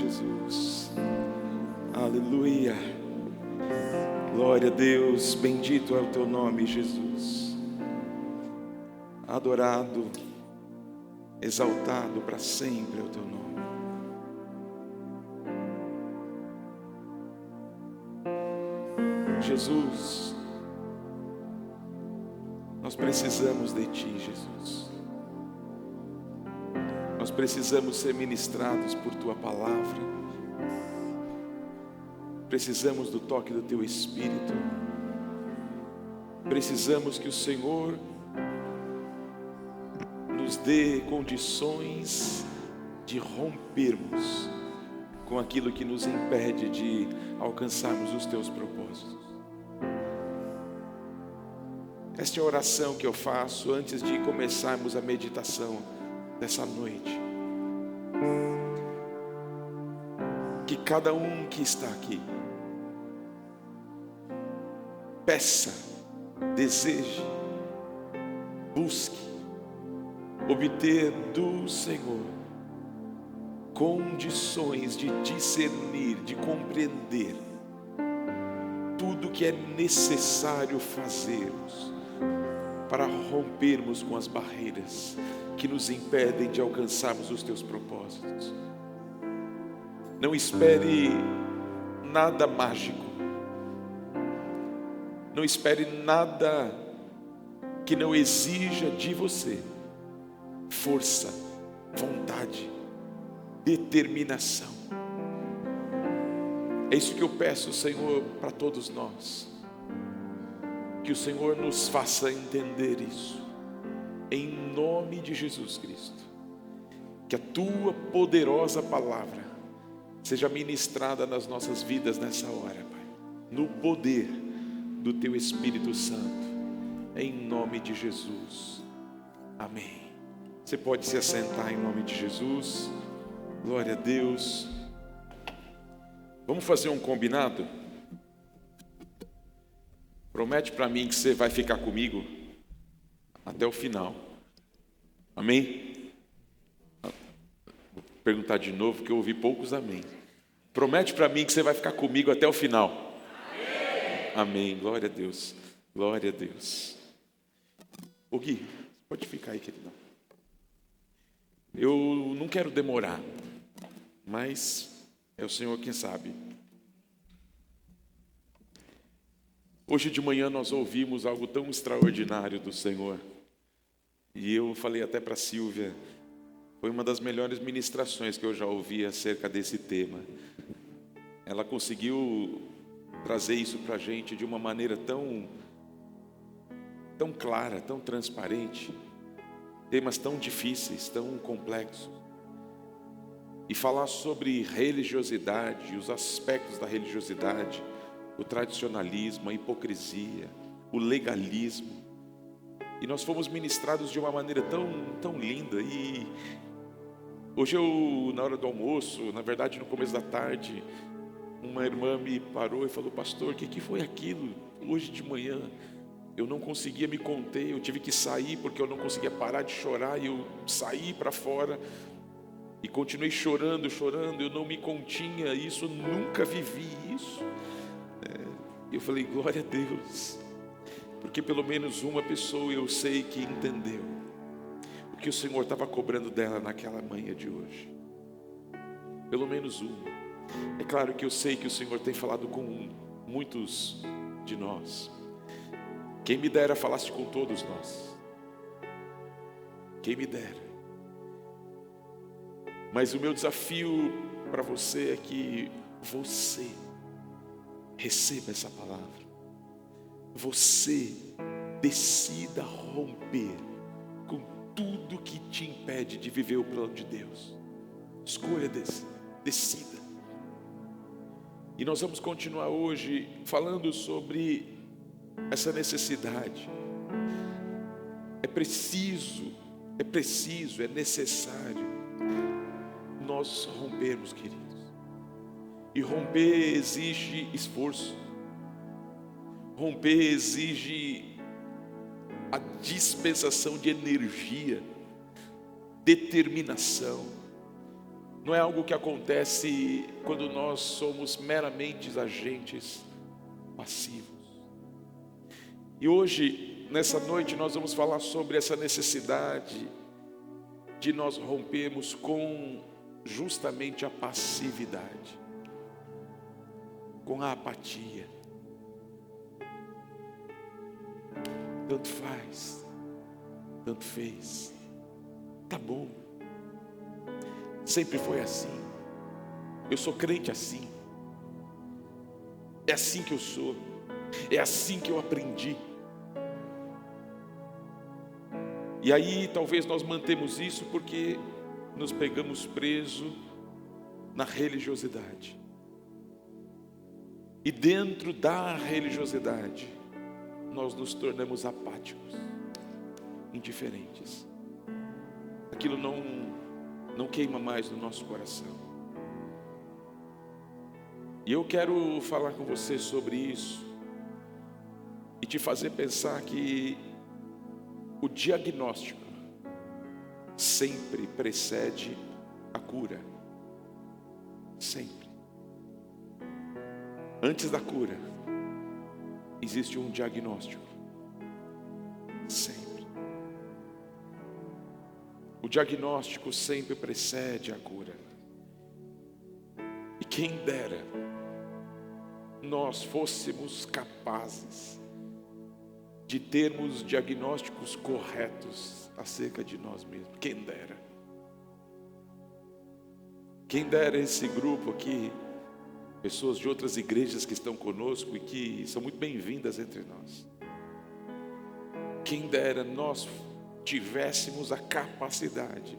Jesus. Aleluia. Glória a Deus. Bendito é o teu nome, Jesus. Adorado, exaltado para sempre é o teu nome. Jesus, nós precisamos de Ti, Jesus. Nós precisamos ser ministrados por Tua palavra. Precisamos do toque do Teu Espírito. Precisamos que o Senhor nos dê condições de rompermos com aquilo que nos impede de alcançarmos os Teus propósitos. Esta é a oração que eu faço antes de começarmos a meditação dessa noite. Que cada um que está aqui peça, deseje, busque obter do Senhor condições de discernir, de compreender tudo que é necessário fazermos para rompermos com as barreiras que nos impedem de alcançarmos os Teus propósitos. Não espere nada mágico. Não espere nada que não exija de você força, vontade, determinação. É isso que eu peço, Senhor, para todos nós. Que o Senhor nos faça entender isso, em nome de Jesus Cristo. Que a Tua poderosa palavra seja ministrada nas nossas vidas nessa hora, Pai, no poder do Teu Espírito Santo, em nome de Jesus. Amém. Você pode se assentar em nome de Jesus. Glória a Deus. Vamos fazer um combinado? Promete para mim que você vai ficar comigo até o final. Amém? Vou perguntar de novo, que eu ouvi poucos amém. Promete para mim que você vai ficar comigo até o final. Amém. Amém. Glória a Deus. Glória a Deus. Ô Gui, pode ficar aí, querido. Eu não quero demorar, mas é o Senhor quem sabe. Hoje de manhã nós ouvimos algo tão extraordinário do Senhor. E eu falei até para a Silvia, foi uma das melhores ministrações que eu já ouvi acerca desse tema. Ela conseguiu trazer isso para a gente de uma maneira tão clara, tão transparente. Temas tão difíceis, tão complexos. E falar sobre religiosidade, os aspectos da religiosidade, o tradicionalismo, a hipocrisia, o legalismo. E nós fomos ministrados de uma maneira tão linda. E hoje na hora do almoço, na verdade no começo da tarde, uma irmã me parou e falou: pastor, o que foi aquilo? Hoje de manhã eu não conseguia me conter, eu tive que sair porque eu não conseguia parar de chorar. E eu saí para fora e continuei chorando, eu não me continha. Isso, eu nunca vivi isso. Eu falei: glória a Deus, porque pelo menos uma pessoa eu sei que entendeu o que o Senhor estava cobrando dela naquela manhã de hoje. Pelo menos uma. É claro que eu sei que o Senhor tem falado com muitos de nós. Quem me dera falasse com todos nós. Quem me dera. Mas o meu desafio para você é que você receba essa palavra. Você decida romper com tudo que te impede de viver o plano de Deus. Escolha decida. E nós vamos continuar hoje falando sobre essa necessidade. É necessário nós rompermos, queridos. E romper exige esforço. Romper exige a dispensação de energia, determinação. não é algo que acontece quando nós somos meramente agentes passivos. E hoje, nessa noite, nós vamos falar sobre essa necessidade de nós rompermos com justamente a passividade, com a apatia. Tanto faz, tanto fez, tá bom, sempre foi assim, eu sou crente assim, é assim que eu sou, é assim que eu aprendi. E aí talvez nós mantemos isso porque nos pegamos presos na religiosidade. E dentro da religiosidade, nós nos tornamos apáticos, indiferentes. Aquilo não queima mais no nosso coração. E eu quero falar com você sobre isso e te fazer pensar que o diagnóstico sempre precede a cura. Sempre. Antes da cura, existe um diagnóstico. Sempre. O diagnóstico sempre precede a cura. E quem dera nós fôssemos capazes de termos diagnósticos corretos acerca de nós mesmos. Quem dera. Quem dera esse grupo aqui, pessoas de outras igrejas que estão conosco e que são muito bem-vindas entre nós. Quem dera nós tivéssemos a capacidade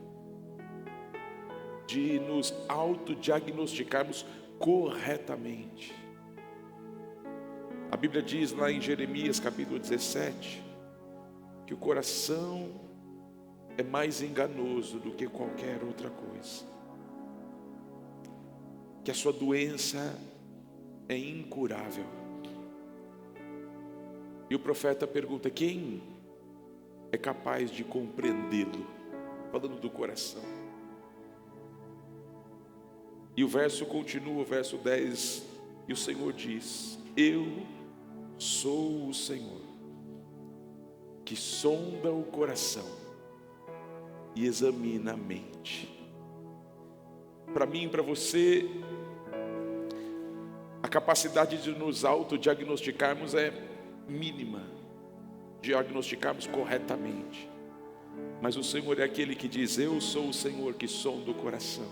de nos autodiagnosticarmos corretamente. A Bíblia diz lá em Jeremias capítulo 17, que o coração é mais enganoso do que qualquer outra coisa, que a sua doença é incurável. E o profeta pergunta: quem é capaz de compreendê-lo? Falando do coração. E o verso continua, o verso 10, e o Senhor diz: eu sou o Senhor, que sonda o coração e examina a mente. Para mim e para você, a capacidade de nos autodiagnosticarmos é mínima, diagnosticarmos corretamente. Mas o Senhor é aquele que diz: eu sou o Senhor que sonda o coração,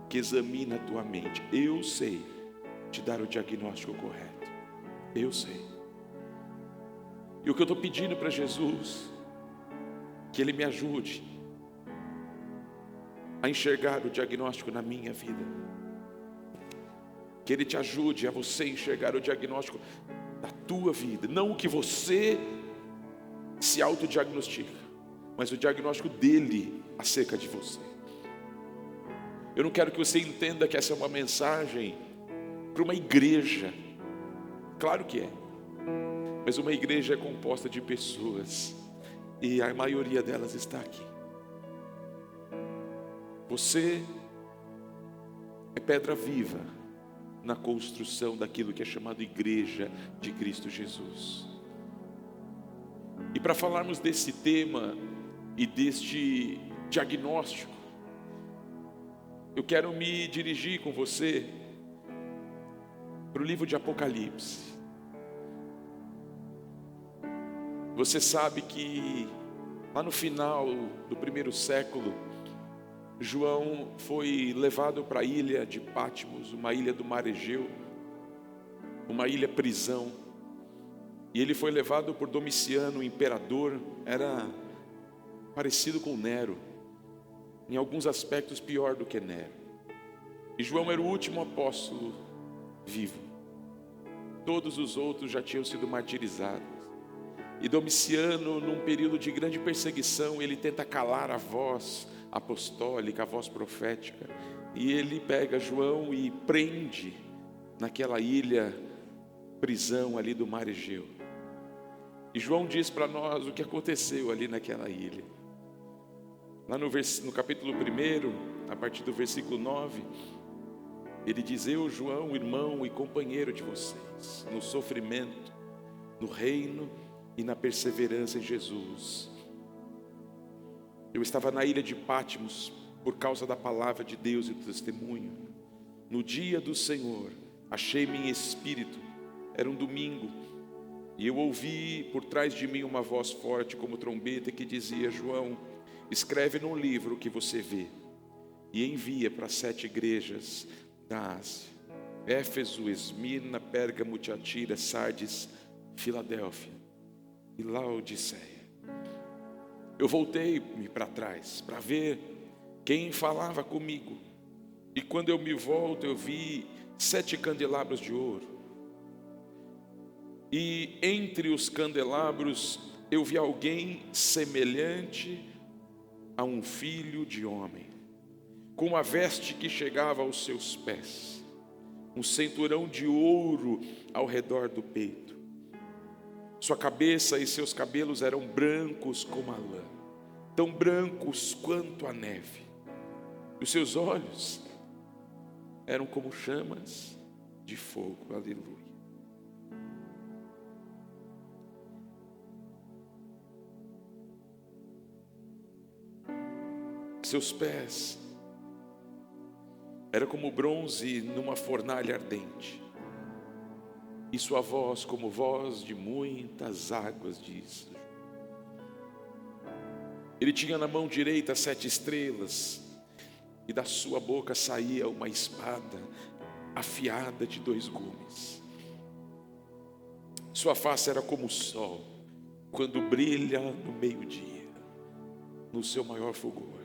que examina a tua mente. Eu sei te dar o diagnóstico correto. Eu sei. E o que eu estou pedindo para Jesus, que Ele me ajude a enxergar o diagnóstico na minha vida, que Ele te ajude a você enxergar o diagnóstico da tua vida, não o que você se autodiagnostica, mas o diagnóstico dele acerca de você. Eu não quero que você entenda que essa é uma mensagem para uma igreja, claro que é, mas uma igreja é composta de pessoas, e a maioria delas está aqui. Você é pedra viva na construção daquilo que é chamado igreja de Cristo Jesus. E para falarmos desse tema e deste diagnóstico, eu quero me dirigir com você para o livro de Apocalipse. Você sabe que lá no final do primeiro século, João foi levado para a ilha de Patmos, uma ilha do mar Egeu, uma ilha prisão. E ele foi levado por Domiciano, o imperador, era parecido com Nero, em alguns aspectos pior do que Nero. E João era o último apóstolo vivo. Todos os outros já tinham sido martirizados. E Domiciano, num período de grande perseguição, ele tenta calar a voz apostólica, a voz profética. E ele pega João e prende naquela ilha, prisão ali do mar Egeu. E João diz para nós o que aconteceu ali naquela ilha. Lá no capítulo 1, a partir do versículo 9, ele diz: eu, João, irmão e companheiro de vocês, no sofrimento, no reino e na perseverança em Jesus. Eu estava na ilha de Patmos por causa da palavra de Deus e do testemunho. No dia do Senhor, achei-me em espírito, era um domingo, e eu ouvi por trás de mim uma voz forte como trombeta que dizia: João, escreve num livro o que você vê e envia para 7 igrejas da Ásia: Éfeso, Esmirna, Pérgamo, Tiatira, Sardes, Filadélfia e Laodiceia. Eu voltei-me para trás para ver quem falava comigo, e quando eu me volto, eu vi 7 candelabros de ouro, e entre os candelabros eu vi alguém semelhante a um filho de homem, com uma veste que chegava aos seus pés, um cinturão de ouro ao redor do peito. Sua cabeça e seus cabelos eram brancos como a lã, tão brancos quanto a neve. Os seus olhos eram como chamas de fogo. Aleluia. Seus pés eram como bronze numa fornalha ardente, e sua voz como voz de muitas águas, diz. Ele tinha na mão direita 7 estrelas, e da sua boca saía uma espada afiada de 2 gumes. Sua face era como o sol, quando brilha no meio-dia, no seu maior fulgor.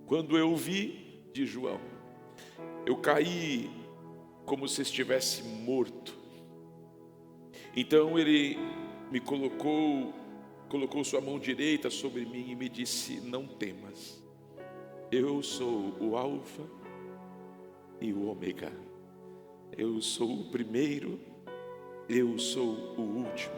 Quando eu vi de João, eu caí como se estivesse morto. Então ele me colocou sua mão direita sobre mim e me disse: não temas, eu sou o Alfa e o Ômega, eu sou o primeiro, eu sou o último,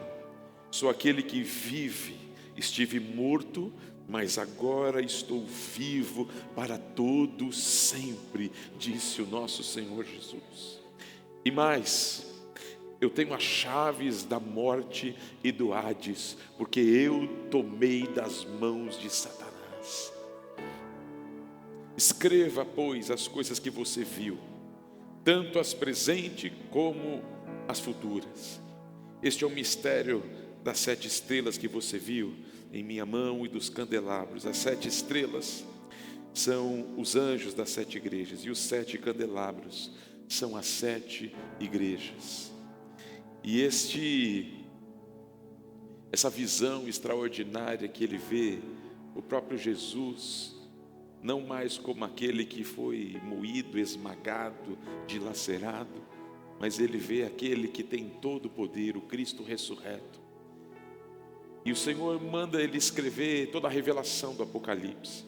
sou aquele que vive. Estive morto, mas agora estou vivo para todo sempre, disse o nosso Senhor Jesus. E mais, eu tenho as chaves da morte e do Hades, porque eu tomei das mãos de Satanás. Escreva, pois, as coisas que você viu, tanto as presentes como as futuras. Este é o mistério das 7 estrelas que você viu em minha mão e dos candelabros. As 7 estrelas são os anjos das 7 igrejas, e os 7 candelabros são as 7 igrejas. E essa visão extraordinária que ele vê, o próprio Jesus, não mais como aquele que foi moído, esmagado, dilacerado, mas ele vê aquele que tem todo o poder, o Cristo ressurreto. E o Senhor manda ele escrever toda a revelação do Apocalipse.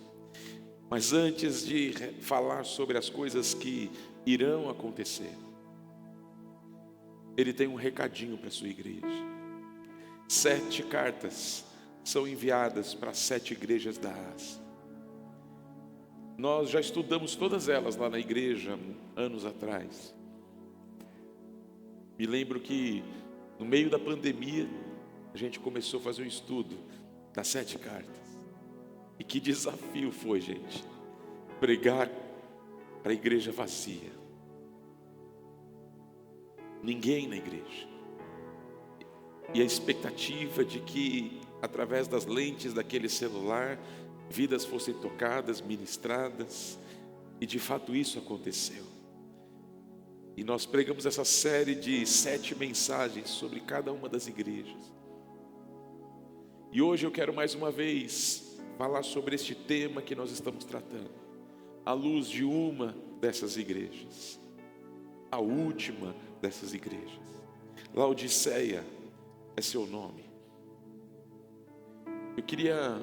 Mas antes de falar sobre as coisas que irão acontecer, ele tem um recadinho para a sua igreja. 7 cartas são enviadas para 7 igrejas da Ásia. Nós já estudamos todas elas lá na igreja, anos atrás. Me lembro que no meio da pandemia, a gente começou a fazer um estudo das 7 cartas. E que desafio foi, gente, pregar para a igreja vazia. Ninguém na igreja. E a expectativa de que, através das lentes daquele celular, vidas fossem tocadas, ministradas. E de fato isso aconteceu. E nós pregamos essa série de 7 mensagens sobre cada uma das igrejas. E hoje eu quero mais uma vez falar sobre este tema que nós estamos tratando, à luz de uma dessas igrejas, a última dessas igrejas. Laodiceia é seu nome. Eu queria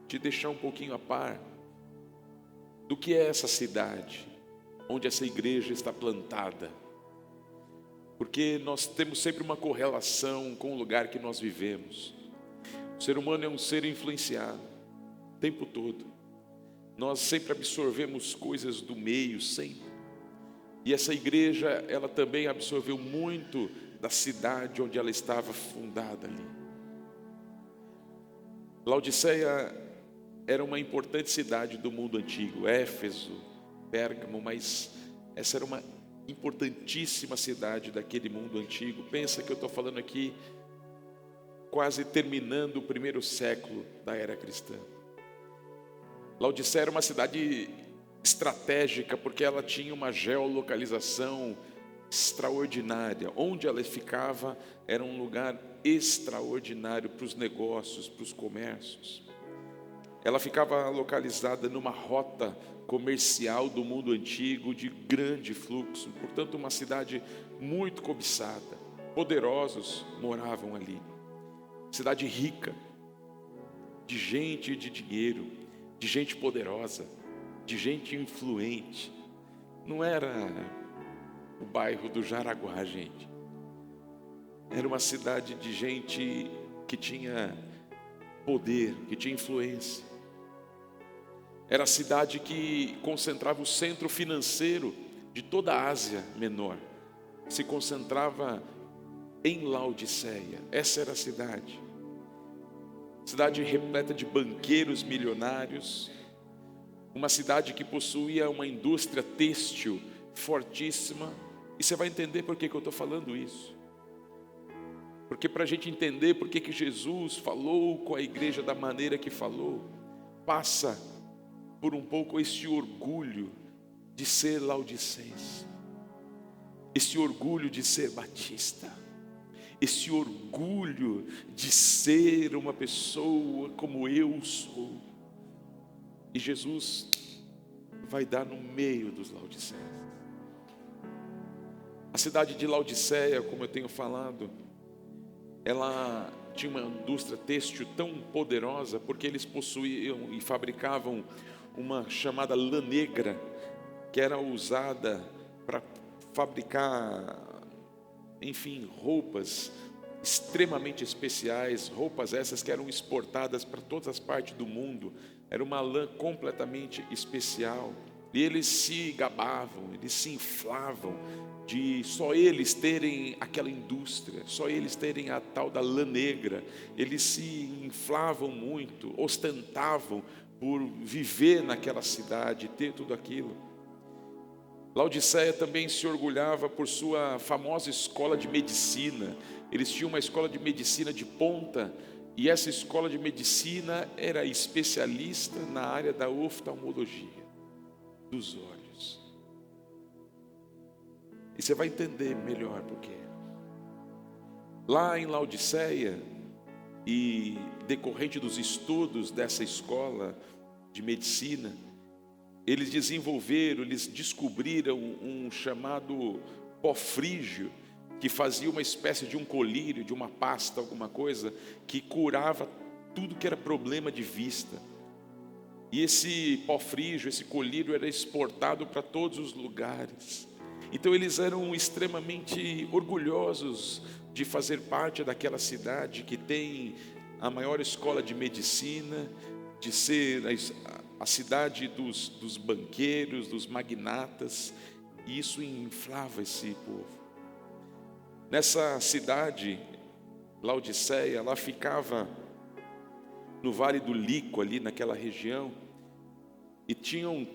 te deixar um pouquinho a par do que é essa cidade, onde essa igreja está plantada, porque nós temos sempre uma correlação com o lugar que nós vivemos. O ser humano é um ser influenciado o tempo todo. Nós sempre absorvemos coisas do meio, sempre. E essa igreja, ela também absorveu muito da cidade onde ela estava fundada ali. Laodiceia era uma importante cidade do mundo antigo, Éfeso, Pérgamo, mas essa era uma importantíssima cidade daquele mundo antigo. Pensa que eu estou falando aqui quase terminando o primeiro século da era cristã. Laodiceia era uma cidade estratégica porque ela tinha uma geolocalização extraordinária. Onde ela ficava era um lugar extraordinário para os negócios, para os comércios. Ela ficava localizada numa rota comercial do mundo antigo de grande fluxo, portanto uma cidade muito cobiçada. Poderosos moravam ali. Cidade rica, de gente de dinheiro, de gente poderosa, de gente influente. Não era o bairro do Jaraguá, gente. Era uma cidade de gente que tinha poder, que tinha influência. Era a cidade que concentrava o centro financeiro de toda a Ásia Menor. Se concentrava em Laodiceia. Essa era a cidade. Cidade repleta de banqueiros milionários. Uma cidade que possuía uma indústria têxtil fortíssima. E você vai entender por que eu estou falando isso. Porque para a gente entender por que Jesus falou com a igreja da maneira que falou, passa por um pouco esse orgulho de ser laodicense, esse orgulho de ser batista, esse orgulho de ser uma pessoa como eu sou. E Jesus vai dar no meio dos laodicenses. A cidade de Laodiceia, como eu tenho falado, ela tinha uma indústria têxtil tão poderosa porque eles possuíam e fabricavam uma chamada lã negra, que era usada para fabricar, enfim, roupas extremamente especiais, roupas essas que eram exportadas para todas as partes do mundo. Era uma lã completamente especial. E eles se gabavam, eles se inflavam de só eles terem aquela indústria, só eles terem a tal da lã negra. Eles se inflavam muito, ostentavam por viver naquela cidade, ter tudo aquilo. Laodiceia também se orgulhava por sua famosa escola de medicina. Eles tinham uma escola de medicina de ponta, e essa escola de medicina era especialista na área da oftalmologia, dos olhos. E você vai entender melhor por quê. Lá em Laodiceia, e decorrente dos estudos dessa escola de medicina, eles descobriram um chamado pó frígio, que fazia uma espécie de um colírio, de uma pasta, alguma coisa, que curava tudo que era problema de vista. E esse pó frígio, esse colírio era exportado para todos os lugares. Então eles eram extremamente orgulhosos de fazer parte daquela cidade que tem a maior escola de medicina, de ser a cidade dos banqueiros, dos magnatas, e isso inflava esse povo. Nessa cidade, Laodiceia, ela ficava no Vale do Lico, ali naquela região, e tinham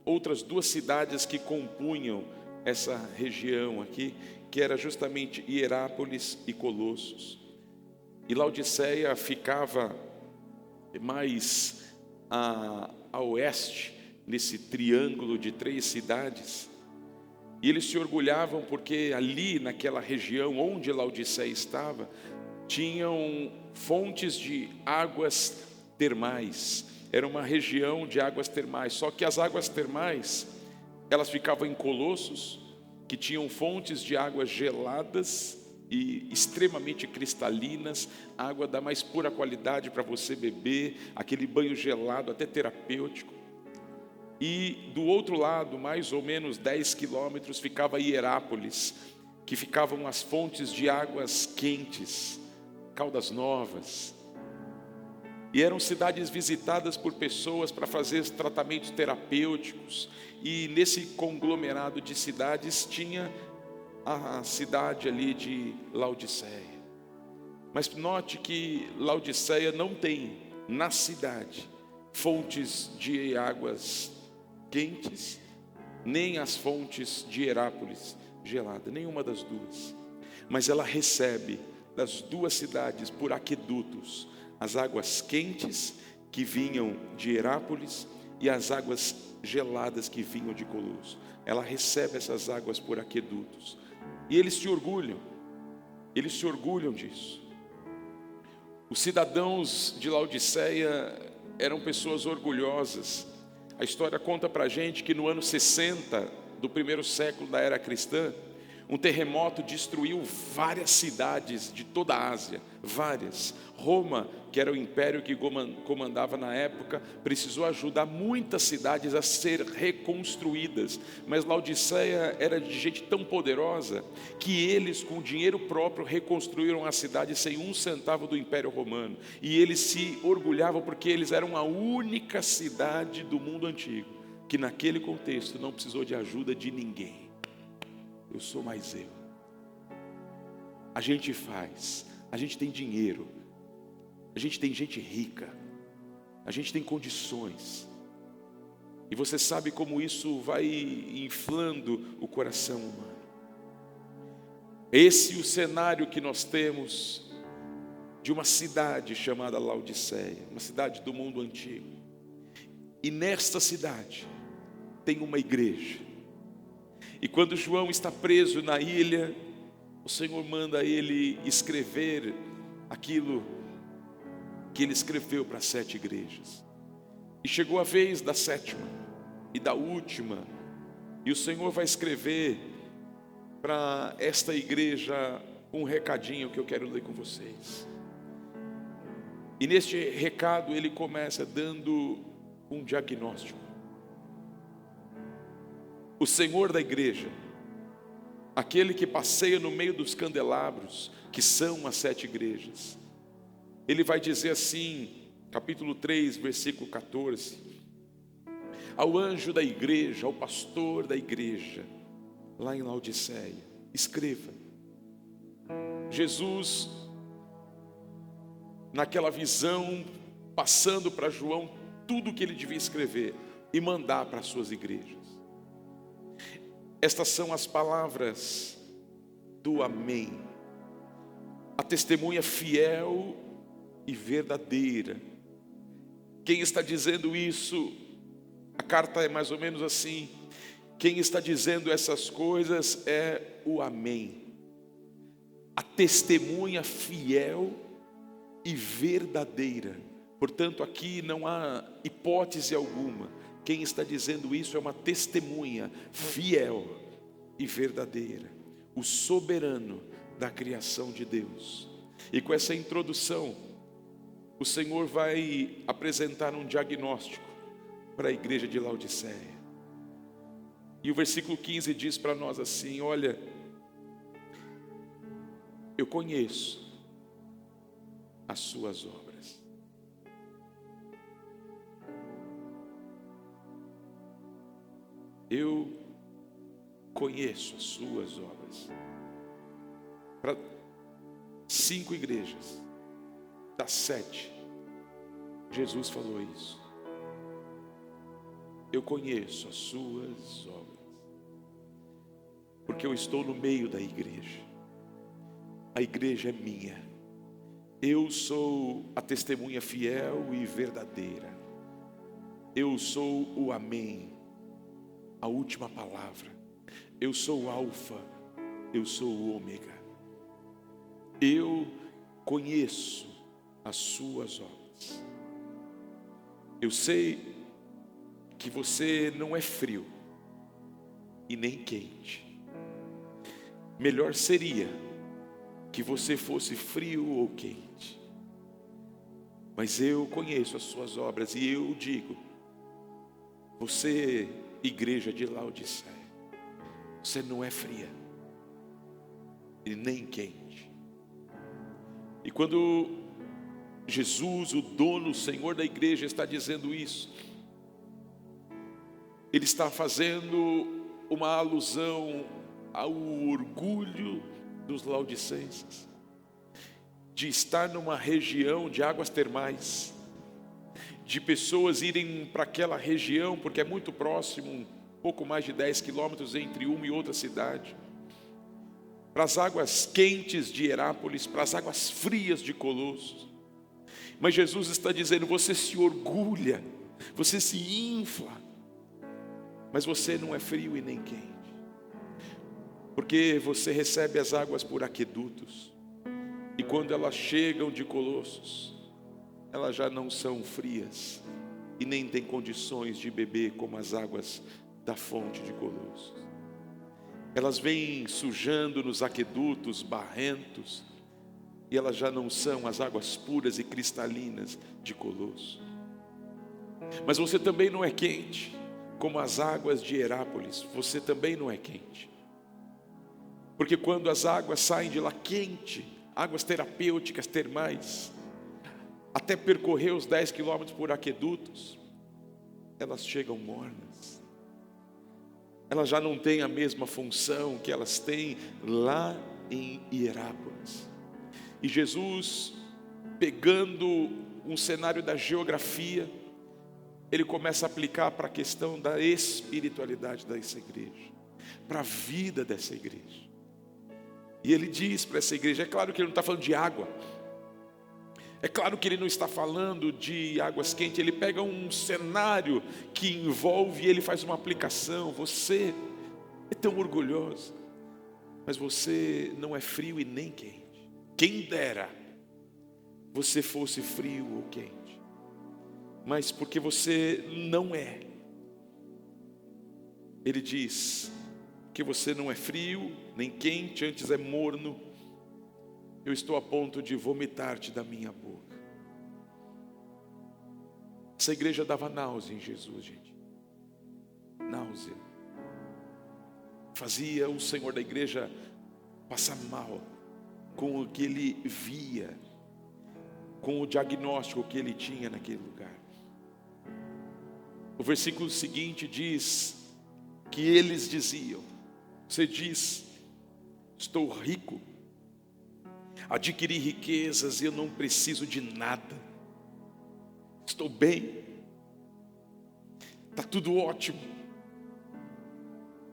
outras duas cidades que compunham essa região aqui, que era justamente Hierápolis e Colossos. E Laodiceia ficava mais a oeste, nesse triângulo de 3 cidades. E eles se orgulhavam porque ali naquela região onde Laodiceia estava, tinham fontes de águas termais. Era uma região de águas termais, só que as águas termais, elas ficavam em Colossos, que tinham fontes de águas geladas e extremamente cristalinas, a água da mais pura qualidade para você beber, aquele banho gelado, até terapêutico. E do outro lado, mais ou menos 10 quilômetros, ficava Hierápolis, que ficavam as fontes de águas quentes, Caldas Novas. E eram cidades visitadas por pessoas para fazer tratamentos terapêuticos. E nesse conglomerado de cidades tinha a cidade ali de Laodiceia. Mas note que Laodiceia não tem na cidade fontes de águas quentes, nem as fontes de Herápolis gelada, nenhuma das duas. Mas ela recebe das duas cidades por aquedutos as águas quentes que vinham de Herápolis e as águas geladas que vinham de Colosso. Ela recebe essas águas por aquedutos. E eles se orgulham disso. Os cidadãos de Laodiceia eram pessoas orgulhosas. A história conta para a gente que no ano 60 do primeiro século da era cristã, um terremoto destruiu várias cidades de toda a Ásia, várias. Roma, que era o império que comandava na época, precisou ajudar muitas cidades a ser reconstruídas. Mas Laodiceia era de gente tão poderosa que eles, com dinheiro próprio, reconstruíram a cidade sem um centavo do Império Romano. E eles se orgulhavam porque eles eram a única cidade do mundo antigo que naquele contexto não precisou de ajuda de ninguém. Eu sou mais eu. A gente faz, a gente tem dinheiro, a gente tem gente rica, a gente tem condições. E você sabe como isso vai inflando o coração humano. Esse é o cenário que nós temos de uma cidade chamada Laodiceia, uma cidade do mundo antigo. E nesta cidade tem uma igreja. E quando João está preso na ilha, o Senhor manda ele escrever aquilo que ele escreveu para 7 igrejas. E chegou a vez da 7ª e da última, e o Senhor vai escrever para esta igreja um recadinho que eu quero ler com vocês. E neste recado ele começa dando um diagnóstico. O Senhor da igreja, aquele que passeia no meio dos candelabros, que são as 7 igrejas, ele vai dizer assim, capítulo 3, versículo 14: ao anjo da igreja, ao pastor da igreja, lá em Laodiceia, escreva. Jesus, naquela visão, passando para João tudo o que ele devia escrever e mandar para as suas igrejas. Estas são as palavras do Amém, a testemunha fiel e verdadeira. Quem está dizendo isso? A carta é mais ou menos assim: quem está dizendo essas coisas é o Amém, a testemunha fiel e verdadeira. Portanto, aqui não há hipótese alguma. Quem está dizendo isso é uma testemunha fiel e verdadeira, o soberano da criação de Deus. E com essa introdução, o Senhor vai apresentar um diagnóstico para a igreja de Laodiceia. E o versículo 15 diz para nós assim: olha, eu conheço as suas obras. Eu conheço as suas obras. Para 5 igrejas, das 7, Jesus falou isso. Eu conheço as suas obras, porque eu estou no meio da igreja. A igreja é minha. Eu sou a testemunha fiel e verdadeira. Eu sou o Amém, a última palavra. Eu sou o Alfa, eu sou o Ômega. Eu conheço as suas obras. Eu sei que você não é frio e nem quente. Melhor seria que você fosse frio ou quente. Mas eu conheço as suas obras e eu digo: você, igreja de Laodiceia, você não é fria e nem quente. E quando Jesus, o dono, o Senhor da igreja, está dizendo isso. Ele está fazendo uma alusão ao orgulho dos laodicenses, de estar numa região de águas termais, de pessoas irem para aquela região, porque é muito próximo, um pouco mais de 10 quilômetros entre uma e outra cidade, para as águas quentes de Herápolis, para as águas frias de Colossos. Mas Jesus está dizendo: você se orgulha, você se infla, mas você não é frio e nem quente, porque você recebe as águas por aquedutos, e quando elas chegam de Colossos, elas já não são frias e nem têm condições de beber como as águas da fonte de Colossos. Elas vêm sujando nos aquedutos barrentos, e elas já não são as águas puras e cristalinas de Colossos. Mas você também não é quente como as águas de Herápolis, você também não é quente. Porque quando as águas saem de lá quente, águas terapêuticas, termais, até percorrer os 10 quilômetros por aquedutos, elas chegam mornas. Elas já não têm a mesma função que elas têm lá em Herápolis. E Jesus, pegando um cenário da geografia, ele começa a aplicar para a questão da espiritualidade dessa igreja, para a vida dessa igreja. E ele diz para essa igreja, é claro que ele não está falando de água, é claro que ele não está falando de águas quentes, ele pega um cenário que envolve e ele faz uma aplicação. Você é tão orgulhoso, mas você não é frio e nem quente. Quem dera você fosse frio ou quente, mas porque você não é, ele diz que você não é frio nem quente, antes é morno. Eu estou a ponto de vomitar-te da minha boca. Essa igreja dava náusea em Jesus, gente. Náusea. Fazia o Senhor da igreja passar mal com o que ele via, com o diagnóstico que ele tinha naquele lugar. O versículo seguinte diz que eles diziam: você diz, estou rico, adquiri riquezas e eu não preciso de nada, estou bem, está tudo ótimo.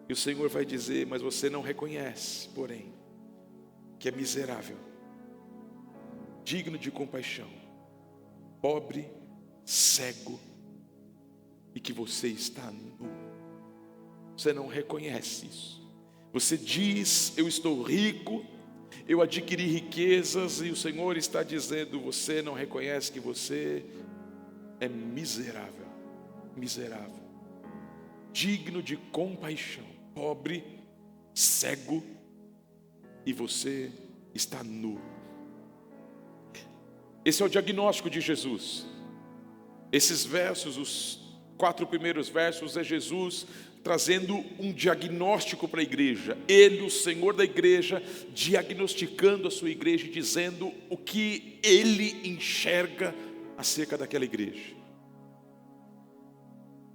E o Senhor vai dizer: mas você não reconhece, porém, que é miserável, digno de compaixão, pobre, cego, e que você está nu. Você não reconhece isso. Você diz: eu estou rico, eu adquiri riquezas, e o Senhor está dizendo: você não reconhece que você é miserável, miserável, digno de compaixão, pobre, cego, e você está nu. Esse é o diagnóstico de Jesus. Esses versos, os 4 primeiros versos, é Jesus trazendo um diagnóstico para a igreja. Ele, o Senhor da igreja, diagnosticando a sua igreja e dizendo o que ele enxerga acerca daquela igreja.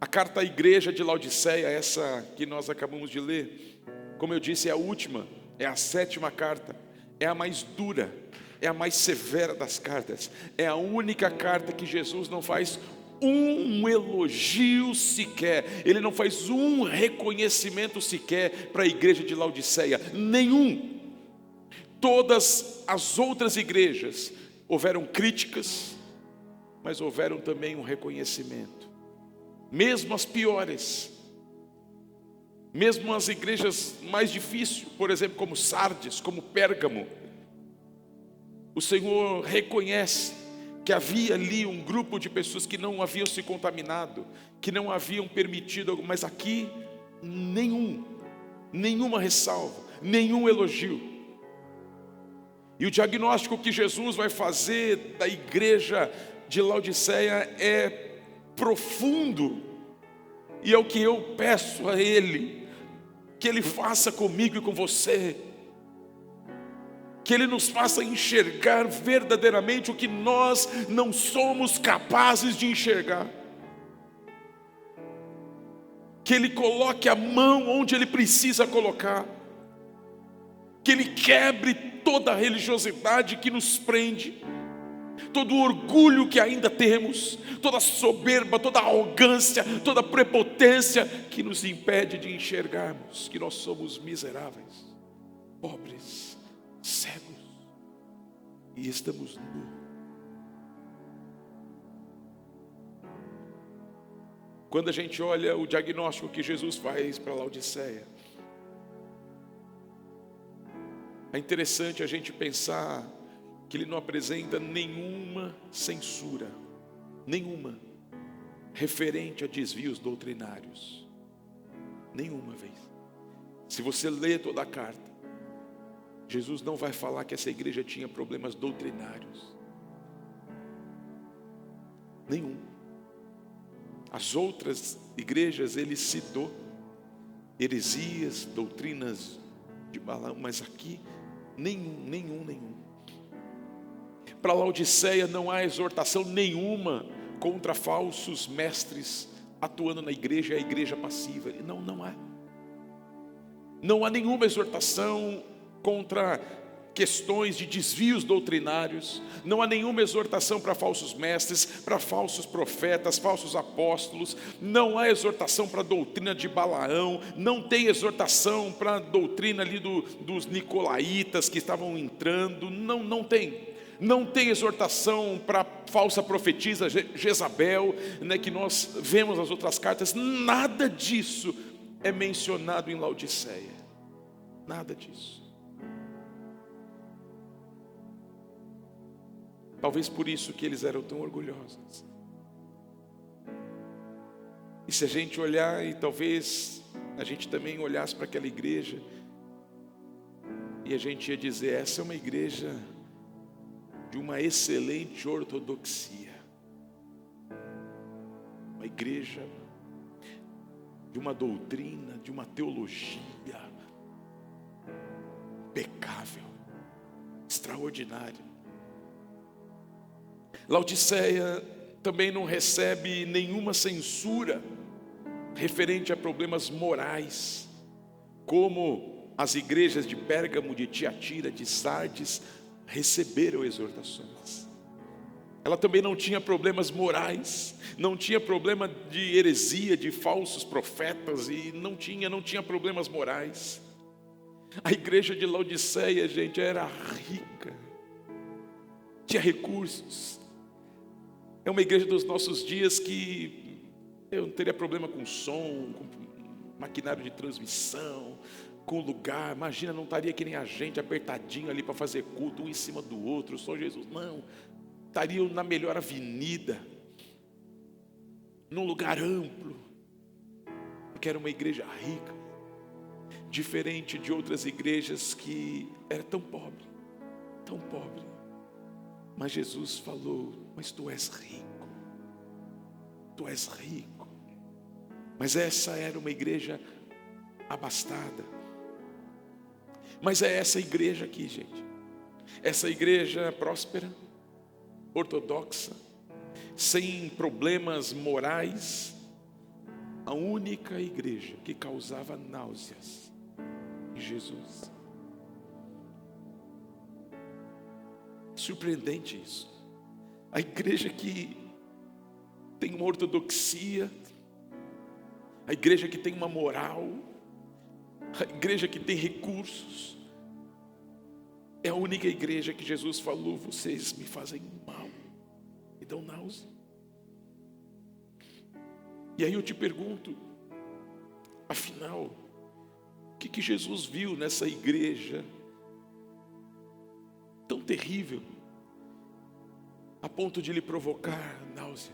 A carta à igreja de Laodiceia, essa que nós acabamos de ler, como eu disse, é a última, é a 7ª carta, é a mais dura, é a mais severa das cartas, é a única carta que Jesus não faz um elogio sequer, ele não faz um reconhecimento sequer para a igreja de Laodiceia, nenhum. Todas as outras igrejas houveram críticas, mas houveram também um reconhecimento. Mesmo as piores, mesmo as igrejas mais difíceis, por exemplo, como Sardes, como Pérgamo, o Senhor reconhece que havia ali um grupo de pessoas que não haviam se contaminado, que não haviam permitido, mas aqui nenhuma ressalva, nenhum elogio. E o diagnóstico que Jesus vai fazer da igreja de Laodiceia é profundo, e é o que eu peço a Ele, que Ele faça comigo e com você. que Ele nos faça enxergar verdadeiramente o que nós não somos capazes de enxergar, que Ele coloque a mão onde Ele precisa colocar, que Ele quebre toda a religiosidade que nos prende, todo o orgulho que ainda temos, toda a soberba, toda a arrogância, toda a prepotência que nos impede de enxergarmos que nós somos miseráveis, pobres, cegos e estamos nus. Quando a gente olha o diagnóstico que Jesus faz para Laodiceia, é interessante a gente pensar que Ele não apresenta nenhuma censura, nenhuma, referente a desvios doutrinários, nenhuma vez. Se você lê toda a carta, Jesus não vai falar que essa igreja tinha problemas doutrinários, nenhum. As outras igrejas Ele citou heresias, doutrinas de Balaão, mas aqui nenhum. Para Laodiceia não há exortação nenhuma contra falsos mestres atuando na igreja, e a igreja passiva. Não há nenhuma exortação contra questões de desvios doutrinários, não há nenhuma exortação para falsos mestres, para falsos profetas, falsos apóstolos, não há exortação para a doutrina de Balaão, não tem exortação para a doutrina ali dos nicolaítas que estavam entrando, não tem exortação para a falsa profetisa Jezabel, né, que nós vemos nas outras cartas. Nada disso é mencionado em Laodiceia, nada disso. Talvez por isso que eles eram tão orgulhosos. E se a gente olhar, e talvez a gente também olhasse para aquela igreja, e a gente ia dizer: essa é uma igreja de uma excelente ortodoxia, uma igreja de uma doutrina, de uma teologia impecável, extraordinária. Laodiceia também não recebe nenhuma censura referente a problemas morais, como as igrejas de Pérgamo, de Tiatira, de Sardes receberam exortações. Ela também não tinha problemas morais, não tinha problema de heresia, de falsos profetas, e não tinha problemas morais. A igreja de Laodiceia, gente, era rica, tinha recursos. É uma igreja dos nossos dias que eu não teria problema com som, com maquinário de transmissão, com lugar. Imagina, não estaria que nem a gente apertadinho ali para fazer culto, um em cima do outro, só Jesus. Não, estariam na melhor avenida, num lugar amplo, porque era uma igreja rica, diferente de outras igrejas que era tão pobre. Mas Jesus falou: mas tu és rico, Mas essa era uma igreja abastada. Mas é essa igreja aqui, gente, essa igreja próspera, ortodoxa, sem problemas morais, a única igreja que causava náuseas em Jesus. Surpreendente isso. A igreja que tem uma ortodoxia, a igreja que tem uma moral, a igreja que tem recursos, é a única igreja que Jesus falou: vocês me fazem mal, me dão náusea. E aí eu te pergunto, afinal, o que Jesus viu nessa igreja tão terrível, a ponto de lhe provocar náusea?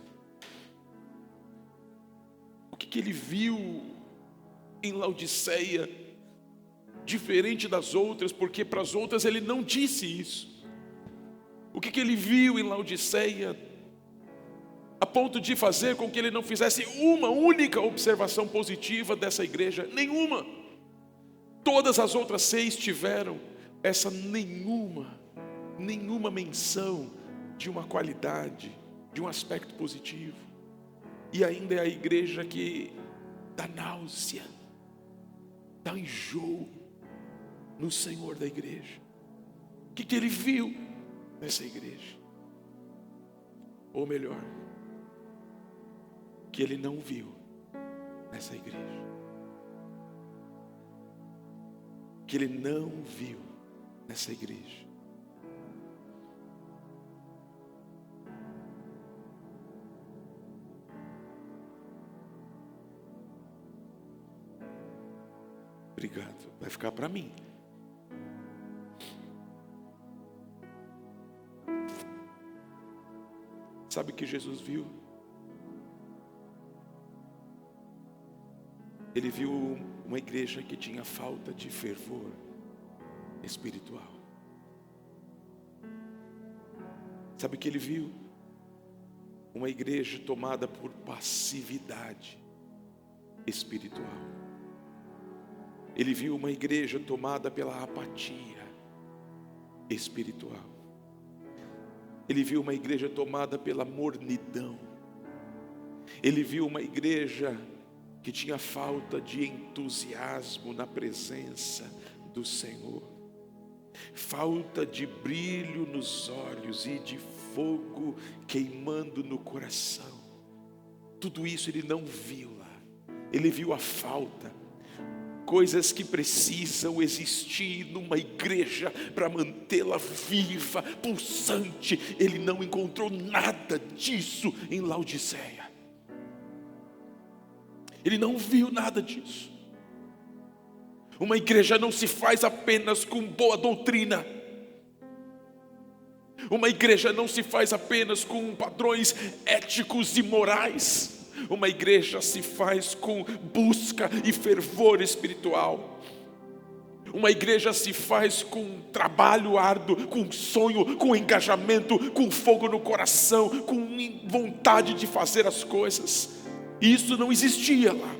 O que ele viu em Laodiceia, diferente das outras, porque para as outras ele não disse isso? O que ele viu em Laodiceia, a ponto de fazer com que ele não fizesse uma única observação positiva dessa igreja? Nenhuma. Todas as outras 6 tiveram essa nenhuma menção de uma qualidade, de um aspecto positivo. E ainda é a igreja que dá náusea, dá enjoo no Senhor da igreja. O que ele viu nessa igreja? Ou melhor, que ele não viu nessa igreja. Que ele não viu nessa igreja. Obrigado, vai ficar para mim. Sabe o que Jesus viu? Ele viu uma igreja que tinha falta de fervor espiritual. Sabe o que ele viu? Uma igreja tomada por passividade espiritual. Ele viu uma igreja tomada pela apatia espiritual. Ele viu uma igreja tomada pela mornidão. Ele viu uma igreja que tinha falta de entusiasmo na presença do Senhor, falta de brilho nos olhos e de fogo queimando no coração. Tudo isso ele não viu lá. Ele viu a falta, coisas que precisam existir numa igreja para mantê-la viva, pulsante. Ele não encontrou nada disso em Laodiceia. Ele não viu nada disso. Uma igreja não se faz apenas com boa doutrina. Uma igreja não se faz apenas com padrões éticos e morais. Uma igreja se faz com busca e fervor espiritual. Uma igreja se faz com trabalho árduo, com sonho, com engajamento, com fogo no coração, com vontade de fazer as coisas. E isso não existia lá.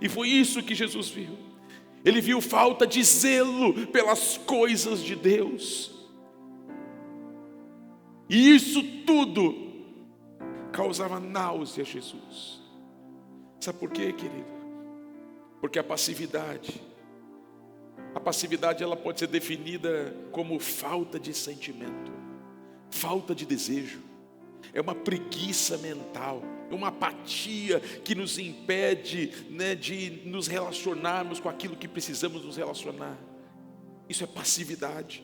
E foi isso que Jesus viu. Ele viu falta de zelo pelas coisas de Deus. E isso tudo causava náusea a Jesus. Sabe por quê, querido? Porque a passividade ela pode ser definida como falta de sentimento, falta de desejo. É uma preguiça mental, é uma apatia que nos impede, de nos relacionarmos com aquilo que precisamos nos relacionar. Isso é passividade.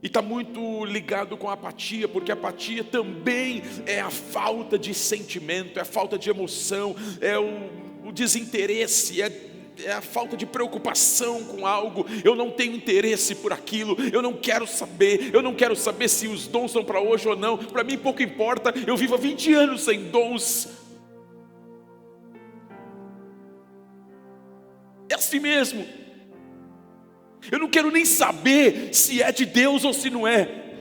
E está muito ligado com a apatia, porque a apatia também é a falta de sentimento, é a falta de emoção, é o desinteresse, é a falta de preocupação com algo. Eu não tenho interesse por aquilo, eu não quero saber se os dons são para hoje ou não. Para mim pouco importa, eu vivo há 20 anos sem dons. É assim mesmo. Eu não quero nem saber se é de Deus ou se não é.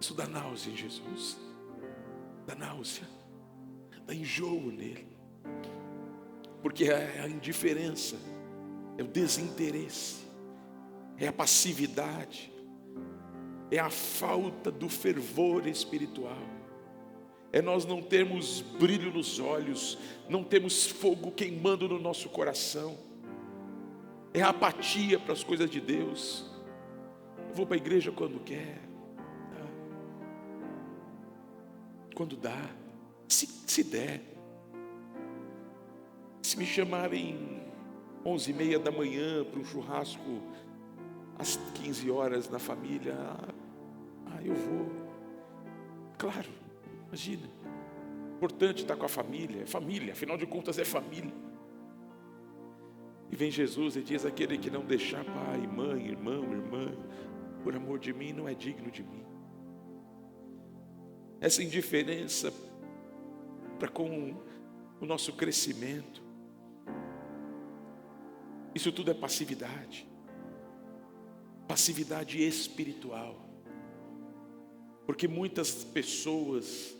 Isso dá náusea em Jesus. Dá náusea. Dá enjoo nele. Porque é a indiferença, é o desinteresse, é a passividade, é a falta do fervor espiritual. É nós não termos brilho nos olhos, não temos fogo queimando no nosso coração. É a apatia para as coisas de Deus. Eu vou para a igreja quando quer, quando dá, se der. Se me chamarem 11h30 da manhã para um churrasco às 15 horas na família, eu vou. Claro. Imagina, importante estar com a família, é família, afinal de contas é família. E vem Jesus e diz: aquele que não deixar pai, mãe, irmão, irmã, por amor de mim, não é digno de mim. Essa indiferença para com o nosso crescimento, isso tudo é passividade, passividade espiritual. Porque muitas pessoas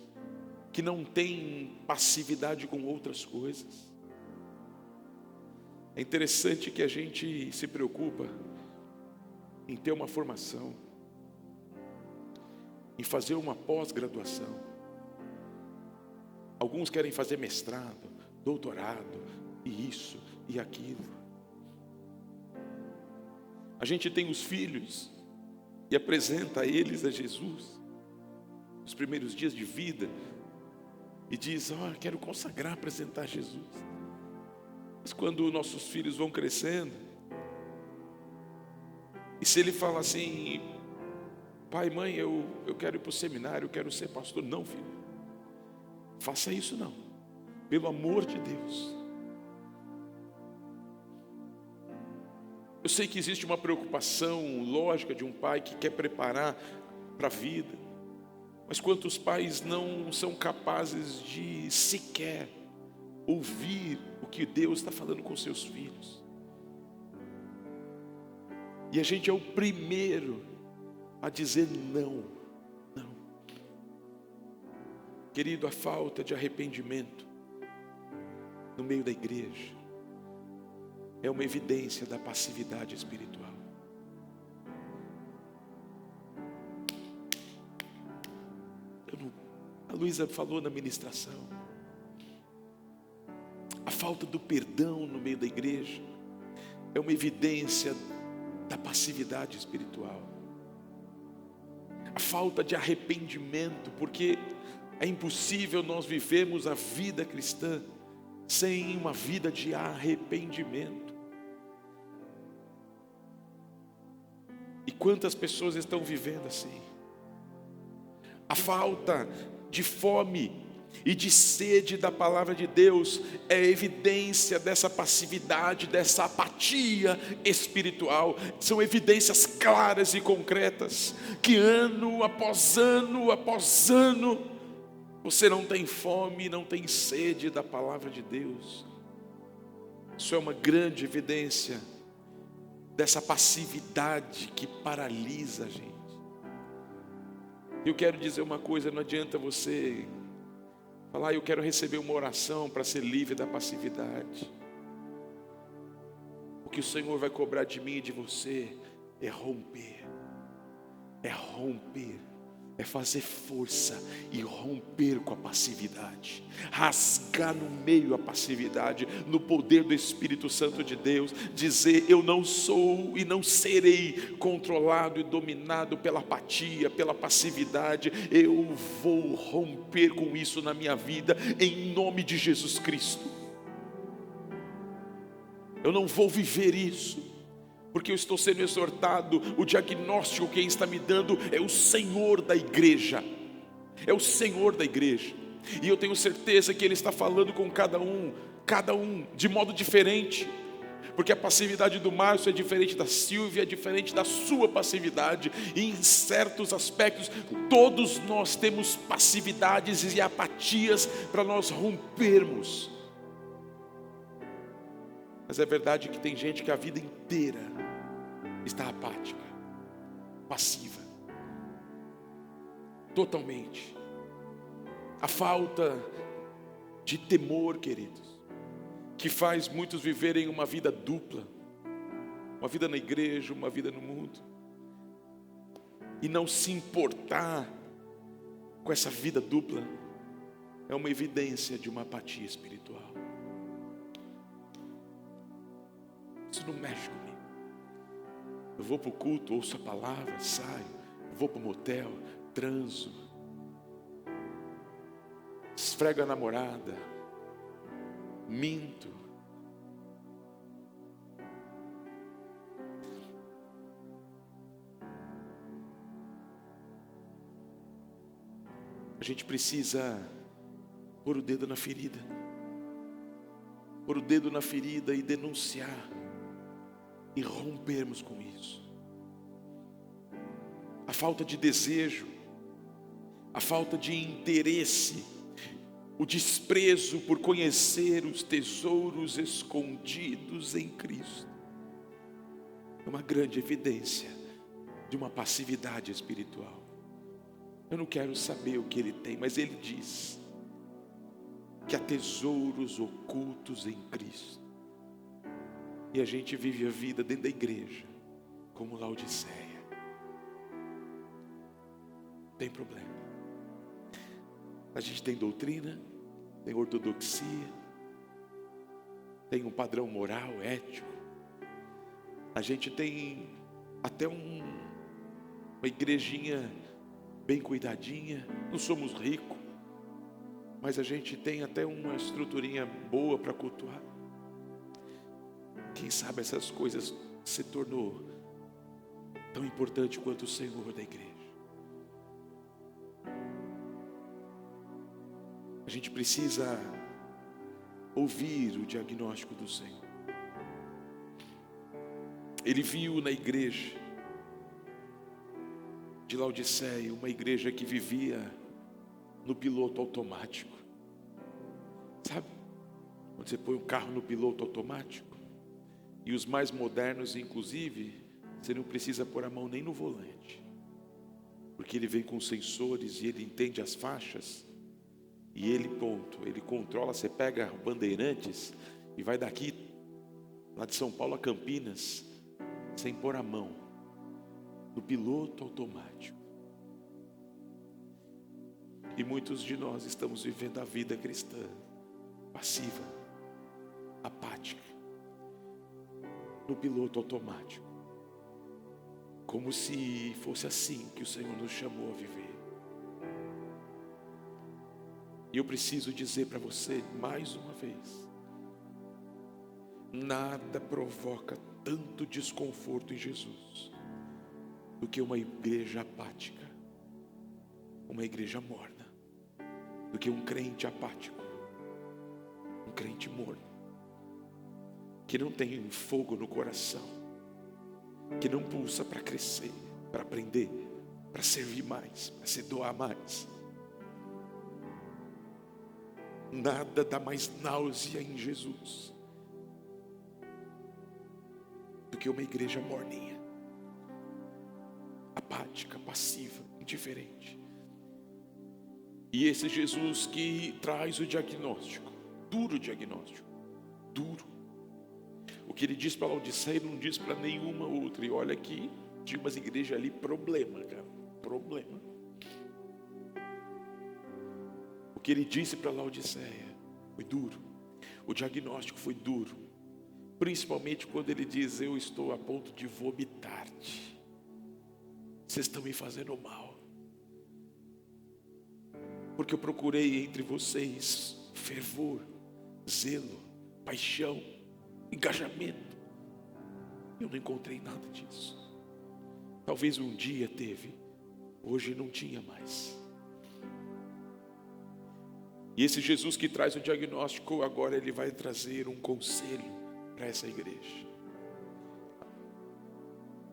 que não têm passividade com outras coisas, É interessante que a gente se preocupa em ter uma formação, em fazer uma pós-graduação. Alguns querem fazer mestrado, doutorado, e isso e aquilo. A gente tem os filhos e apresenta eles a Jesus nos primeiros dias de vida e diz: quero consagrar, apresentar a Jesus. Mas quando nossos filhos vão crescendo, e se ele fala assim: pai, mãe, eu quero ir para o seminário, eu quero ser pastor. Não, filho, faça isso não, pelo amor de Deus. Eu sei que existe uma preocupação lógica de um pai que quer preparar para a vida, mas quantos pais não são capazes de sequer ouvir o que Deus está falando com seus filhos? E a gente é o primeiro a dizer não. Querido, a falta de arrependimento no meio da igreja é uma evidência da passividade espiritual. A Luísa falou na ministração. A falta do perdão no meio da igreja é uma evidência da passividade espiritual. A falta de arrependimento, porque é impossível nós vivermos a vida cristã sem uma vida de arrependimento. E quantas pessoas estão vivendo assim? A falta de fome e de sede da palavra de Deus é evidência dessa passividade, dessa apatia espiritual. São evidências claras e concretas que ano após ano você não tem fome, não tem sede da palavra de Deus. Isso é uma grande evidência dessa passividade que paralisa a gente. Eu quero dizer uma coisa: não adianta você falar: eu quero receber uma oração para ser livre da passividade. O que o Senhor vai cobrar de mim e de você é romper, é fazer força e romper com a passividade, rasgar no meio a passividade, no poder do Espírito Santo de Deus, dizer: eu não sou e não serei controlado e dominado pela apatia, pela passividade. Eu vou romper com isso na minha vida, em nome de Jesus Cristo. Eu não vou viver isso, porque eu estou sendo exortado. O diagnóstico que quem está me dando é o Senhor da igreja. É o Senhor da igreja. E eu tenho certeza que Ele está falando com cada um de modo diferente. Porque a passividade do Márcio é diferente da Silvia, é diferente da sua passividade. E em certos aspectos, todos nós temos passividades e apatias para nós rompermos. Mas é verdade que tem gente que a vida inteira está apática, passiva, totalmente. A falta de temor, queridos, que faz muitos viverem uma vida dupla, uma vida na igreja, uma vida no mundo, e não se importar com essa vida dupla, é uma evidência de uma apatia espiritual. Isso não mexe comigo. Eu vou para o culto, ouço a palavra, saio, vou para o motel, transo, esfrego a namorada, minto. A gente precisa pôr o dedo na ferida, pôr o dedo na ferida e denunciar, e rompermos com isso. A falta de desejo, a falta de interesse, o desprezo por conhecer os tesouros escondidos em Cristo, é uma grande evidência de uma passividade espiritual. Eu não quero saber o que Ele tem, mas Ele diz que há tesouros ocultos em Cristo. E a gente vive a vida dentro da igreja como Laodiceia. Tem problema. A gente tem doutrina, tem ortodoxia, tem um padrão moral, ético. A gente tem até uma igrejinha bem cuidadinha. Não somos ricos, mas a gente tem até uma estruturinha boa para cultuar. Quem sabe essas coisas se tornou tão importante quanto o Senhor da igreja. A gente precisa ouvir o diagnóstico do Senhor. Ele viu na igreja de Laodiceia uma igreja que vivia no piloto automático. Sabe? Quando você põe o carro no piloto automático, e os mais modernos, inclusive, você não precisa pôr a mão nem no volante, porque ele vem com sensores e ele entende as faixas, e ele controla. Você pega Bandeirantes e vai daqui, lá de São Paulo a Campinas, sem pôr a mão, no piloto automático. E muitos de nós estamos vivendo a vida cristã passiva, apática, no piloto automático, como se fosse assim que o Senhor nos chamou a viver. E eu preciso dizer para você mais uma vez: nada provoca tanto desconforto em Jesus do que uma igreja apática, uma igreja morna, do que um crente apático, um crente morno, que não tem fogo no coração, que não pulsa para crescer, para aprender, para servir mais, para se doar mais. Nada dá mais náusea em Jesus do que uma igreja morninha, apática, passiva, indiferente. E esse Jesus que traz o diagnóstico, duro diagnóstico, duro. O que ele diz para Laodiceia não diz para nenhuma outra. E olha que tinha umas igrejas ali, problema, cara, problema. O que ele disse para Laodiceia foi duro. O diagnóstico foi duro, principalmente quando ele diz: eu estou a ponto de vomitar-te, vocês estão me fazendo mal, porque eu procurei entre vocês fervor, zelo, paixão, engajamento. Eu não encontrei nada disso. Talvez um dia teve, hoje não tinha mais. E esse Jesus que traz o diagnóstico, agora ele vai trazer um conselho para essa igreja.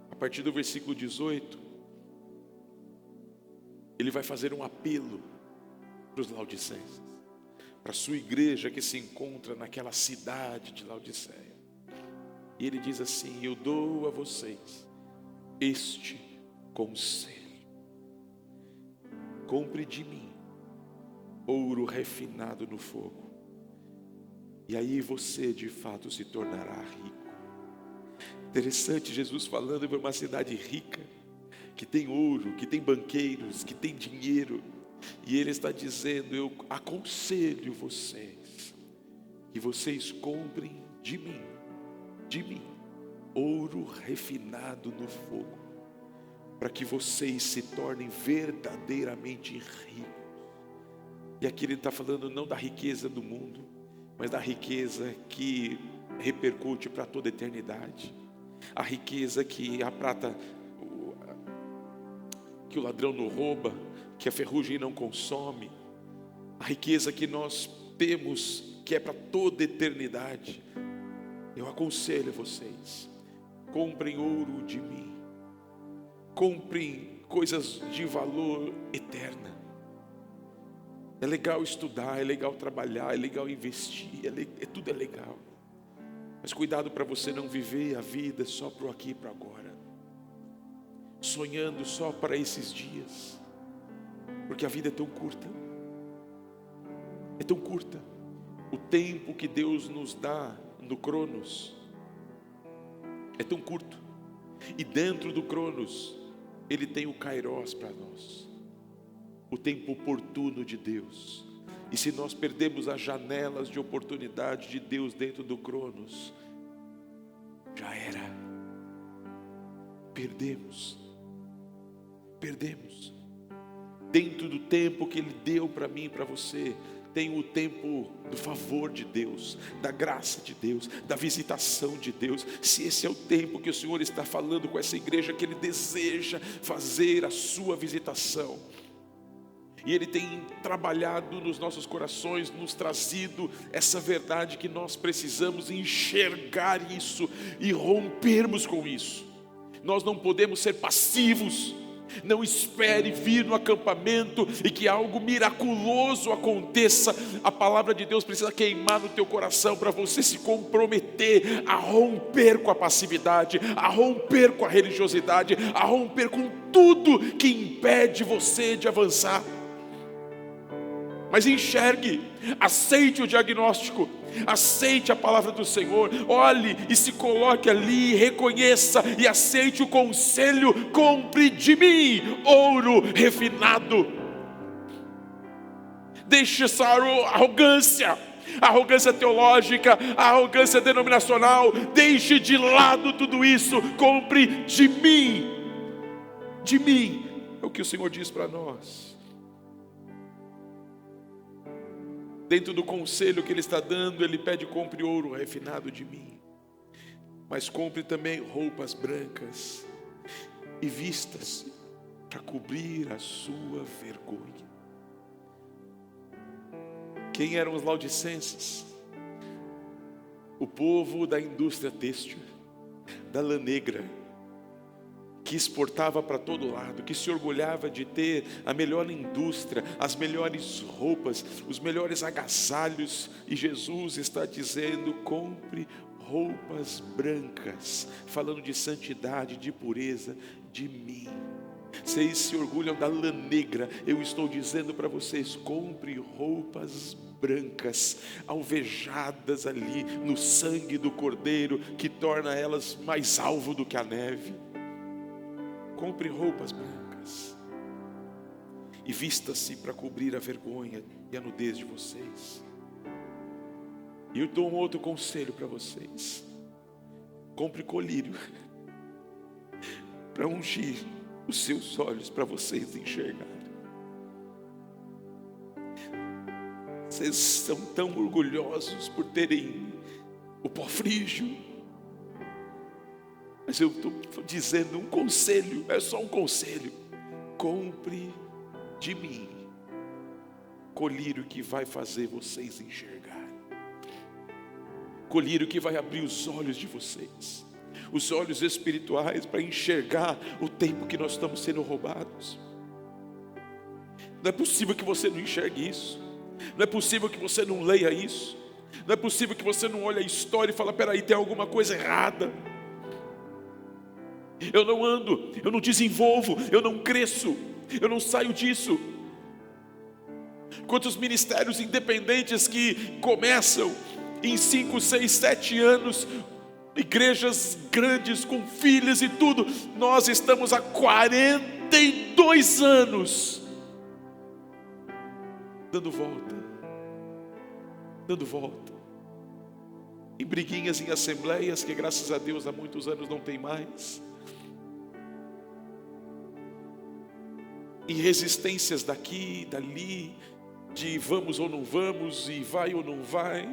A partir do versículo 18, ele vai fazer um apelo para os laodicenses, para a sua igreja que se encontra naquela cidade de Laodiceia. E ele diz assim: eu dou a vocês este conselho: compre de mim ouro refinado no fogo, e aí você de fato se tornará rico. Interessante, Jesus falando para uma cidade rica, que tem ouro, que tem banqueiros, que tem dinheiro. E ele está dizendo: eu aconselho vocês que vocês comprem de mim, ouro refinado no fogo, para que vocês se tornem verdadeiramente ricos. E aqui ele está falando não da riqueza do mundo, mas da riqueza que repercute para toda a eternidade. A riqueza que a prata, que o ladrão não rouba, que a ferrugem não consome. A riqueza que nós temos, que é para toda a eternidade. Eu aconselho a vocês: comprem ouro de mim, comprem coisas de valor eterno. É legal estudar, é legal trabalhar, é legal investir, tudo é legal. Mas cuidado para você não viver a vida só para o aqui e para agora, sonhando só para esses dias, porque a vida é tão curta. É tão curta. O tempo que Deus nos dá no Cronos É tão curto. E dentro do Cronos, ele tem o Kairos para nós, o tempo oportuno de Deus. E se nós perdemos as janelas de oportunidade de Deus dentro do Cronos, já era. Perdemos. Dentro do tempo que Ele deu para mim e para você, tem o tempo do favor de Deus, da graça de Deus, da visitação de Deus. Se esse é o tempo que o Senhor está falando com essa igreja, que Ele deseja fazer a sua visitação, e Ele tem trabalhado nos nossos corações, nos trazido essa verdade que nós precisamos enxergar isso e rompermos com isso. Nós não podemos ser passivos. Não espere vir no acampamento e que algo miraculoso aconteça. A palavra de Deus precisa queimar no teu coração para você se comprometer a romper com a passividade, a romper com a religiosidade, a romper com tudo que impede você de avançar. Mas enxergue, aceite o diagnóstico, aceite a palavra do Senhor, olhe e se coloque ali, reconheça e aceite o conselho: compre de mim ouro refinado. Deixe essa arrogância, a arrogância teológica, a arrogância denominacional, deixe de lado tudo isso, compre de mim, é o que o Senhor diz para nós. Dentro do conselho que Ele está dando, Ele pede: compre ouro refinado de mim, mas compre também roupas brancas e vista-se para cobrir a sua vergonha. Quem eram os laudicenses? O povo da indústria têxtil, da lã negra, que exportava para todo lado, que se orgulhava de ter a melhor indústria, as melhores roupas, os melhores agasalhos. E Jesus está dizendo: compre roupas brancas, falando de santidade, de pureza, de mim. Vocês se orgulham da lã negra, eu estou dizendo para vocês: compre roupas brancas, alvejadas ali no sangue do Cordeiro, que torna elas mais alvo do que a neve. Compre roupas brancas e vista-se para cobrir a vergonha e a nudez de vocês. E eu dou um outro conselho para vocês: compre colírio para ungir os seus olhos, para vocês enxergarem. Vocês são tão orgulhosos por terem o pó frígio, mas eu estou dizendo um conselho, é só um conselho: compre de mim colírio que vai fazer vocês enxergarem, colírio que vai abrir os olhos de vocês, os olhos espirituais, para enxergar o tempo que nós estamos sendo roubados. Não é possível que você não enxergue isso, não é possível que você não leia isso, não é possível que você não olhe a história e fale: peraí, tem alguma coisa errada. Eu não ando, eu não desenvolvo, eu não cresço, eu não saio disso. Quantos ministérios independentes que começam em 5, 6, 7 anos, igrejas grandes com filhas e tudo. Nós estamos há 42 anos dando volta em briguinhas em assembleias que, graças a Deus, há muitos anos não tem mais, em resistências daqui e dali, de vamos ou não vamos, e vai ou não vai.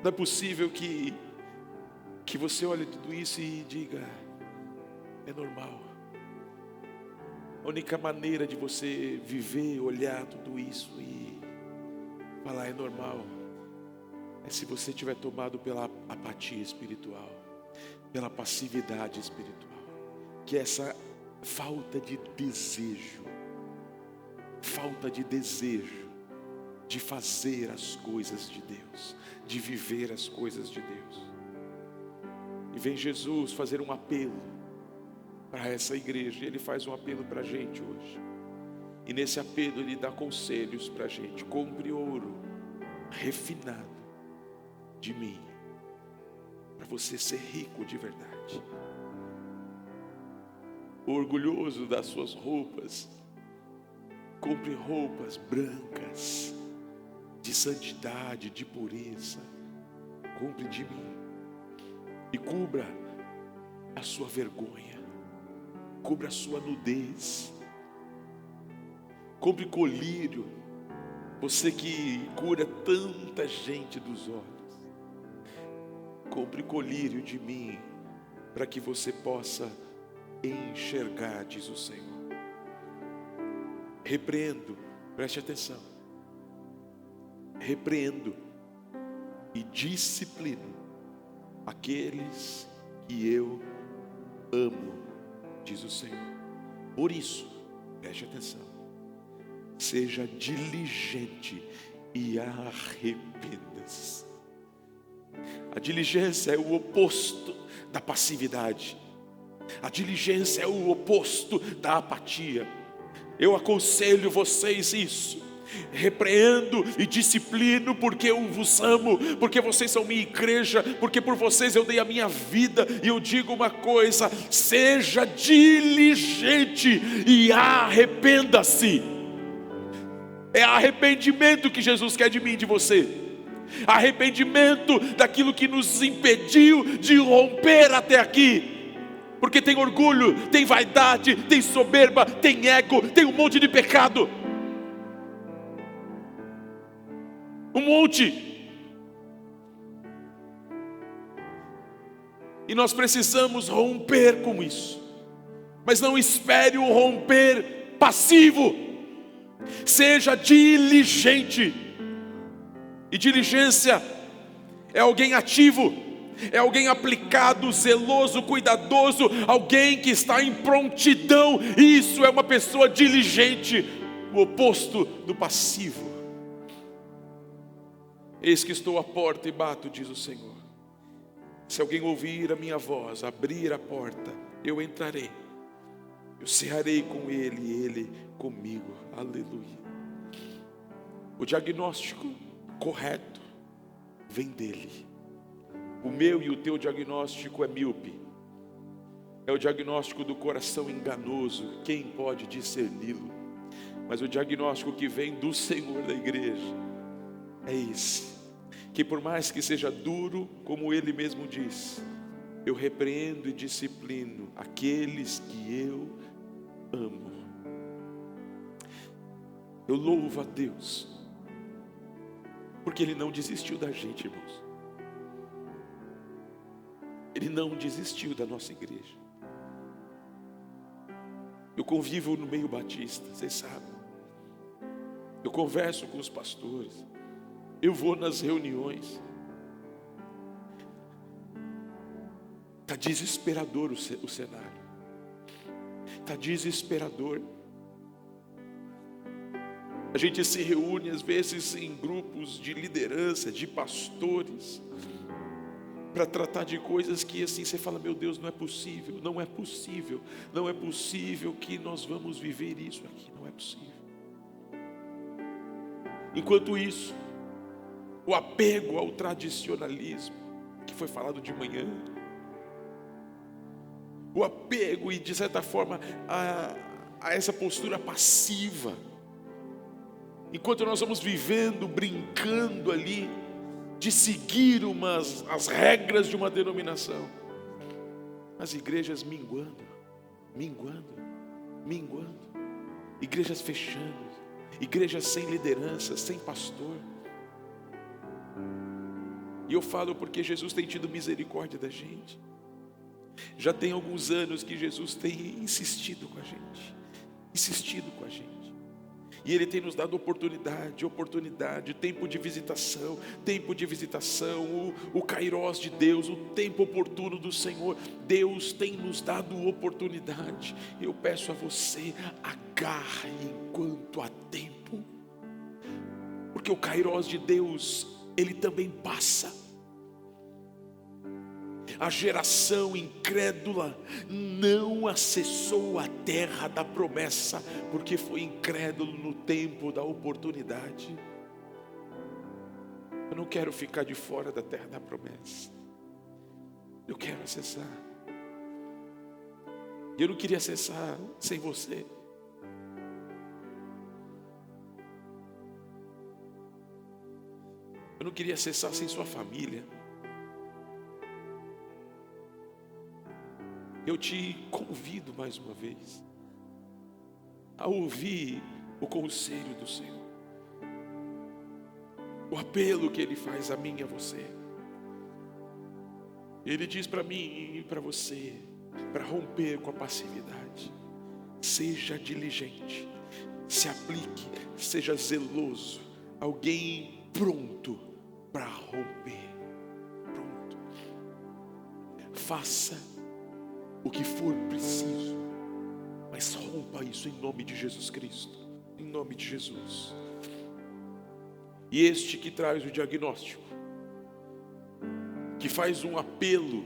Não é possível que você olhe tudo isso e diga: é normal. A única maneira de você viver, olhar tudo isso e falar é normal, é se você estiver tomado pela apatia espiritual, pela passividade espiritual, que é essa falta de desejo de fazer as coisas de Deus, de viver as coisas de Deus. E vem Jesus fazer um apelo para essa igreja. Ele faz um apelo para a gente hoje, e nesse apelo Ele dá conselhos para a gente: compre ouro refinado de mim, para você ser rico de verdade. Orgulhoso das suas roupas, compre roupas brancas, de santidade, de pureza. Compre de mim e cubra a sua vergonha, cubra a sua nudez. Compre colírio, você que cura tanta gente dos olhos. Compre colírio de mim, para que você possa enxergar, diz o Senhor. Repreendo, preste atenção. Repreendo e disciplino aqueles que eu amo, diz o Senhor. Por isso, preste atenção, seja diligente e arrependa-se. A diligência é o oposto da passividade. A diligência é o oposto da apatia. Eu aconselho vocês isso. Repreendo e disciplino porque eu vos amo, porque vocês são minha igreja, porque por vocês eu dei a minha vida. E eu digo uma coisa: seja diligente e arrependa-se. É arrependimento que Jesus quer de mim e de você. Arrependimento daquilo que nos impediu de romper até aqui. Porque tem orgulho, tem vaidade, tem soberba, tem ego, tem um monte de pecado. Um monte. E nós precisamos romper com isso. Mas não espere o romper passivo. Seja diligente. E diligência é alguém ativo, é alguém aplicado, zeloso, cuidadoso, alguém que está em prontidão. Isso é uma pessoa diligente, o oposto do passivo. Eis que estou à porta e bato, diz o Senhor. Se alguém ouvir a minha voz, abrir a porta, eu entrarei. Eu cearei com ele e ele comigo. Aleluia. O diagnóstico correto vem dele. O meu e o teu diagnóstico é míope. É o diagnóstico do coração enganoso. Quem pode discerni-lo? Mas o diagnóstico que vem do Senhor da igreja é esse: que por mais que seja duro, como ele mesmo diz, eu repreendo e disciplino aqueles que eu amo. Eu louvo a Deus, porque Ele não desistiu da gente, irmãos. Ele não desistiu da nossa igreja. Eu convivo no meio batista, vocês sabem. Eu converso com os pastores. Eu vou nas reuniões. Está desesperador o cenário. Está desesperador. A gente se reúne às vezes em grupos de liderança, de pastores, para tratar de coisas que assim você fala: meu Deus, não é possível, não é possível, não é possível que nós vamos viver isso aqui, não é possível. Enquanto isso, o apego ao tradicionalismo, que foi falado de manhã, o apego e de certa forma a essa postura passiva, enquanto nós vamos vivendo, brincando ali, de seguir as regras de uma denominação, as igrejas minguando, igrejas fechando, igrejas sem liderança, sem pastor. E eu falo porque Jesus tem tido misericórdia da gente. Já tem alguns anos que Jesus tem insistido com a gente. E Ele tem nos dado oportunidade, tempo de visitação, o kairós de Deus, o tempo oportuno do Senhor. Deus tem nos dado oportunidade. Eu peço a você, agarre enquanto há tempo, porque o kairós de Deus, ele também passa. A geração incrédula não acessou a terra da promessa, porque foi incrédulo no tempo da oportunidade. Eu não quero ficar de fora da terra da promessa. Eu quero acessar. E eu não queria acessar sem você. Eu não queria acessar sem sua família. Eu te convido mais uma vez a ouvir o conselho do Senhor, o apelo que Ele faz a mim e a você. Ele diz para mim e para você, para romper com a passividade: seja diligente, se aplique, seja zeloso, alguém pronto para romper, pronto. Faça o que for preciso, mas rompa isso em nome de Jesus Cristo, em nome de Jesus. E este que traz o diagnóstico, que faz um apelo,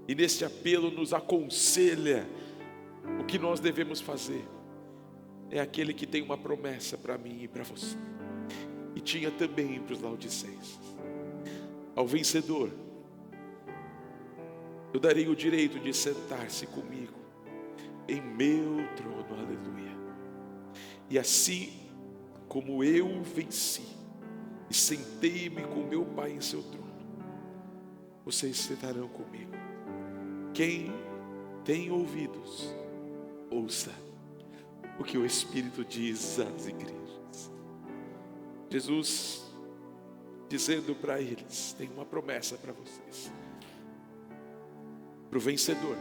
e nesse apelo nos aconselha o que nós devemos fazer, é aquele que tem uma promessa para mim e para você, e tinha também para os laodicenses. Ao vencedor eu darei o direito de sentar-se comigo em meu trono, aleluia. E assim como eu venci e sentei-me com meu Pai em seu trono, vocês sentarão comigo. Quem tem ouvidos, ouça o que o Espírito diz às igrejas. Jesus dizendo para eles: tem uma promessa para vocês. Para o vencedor,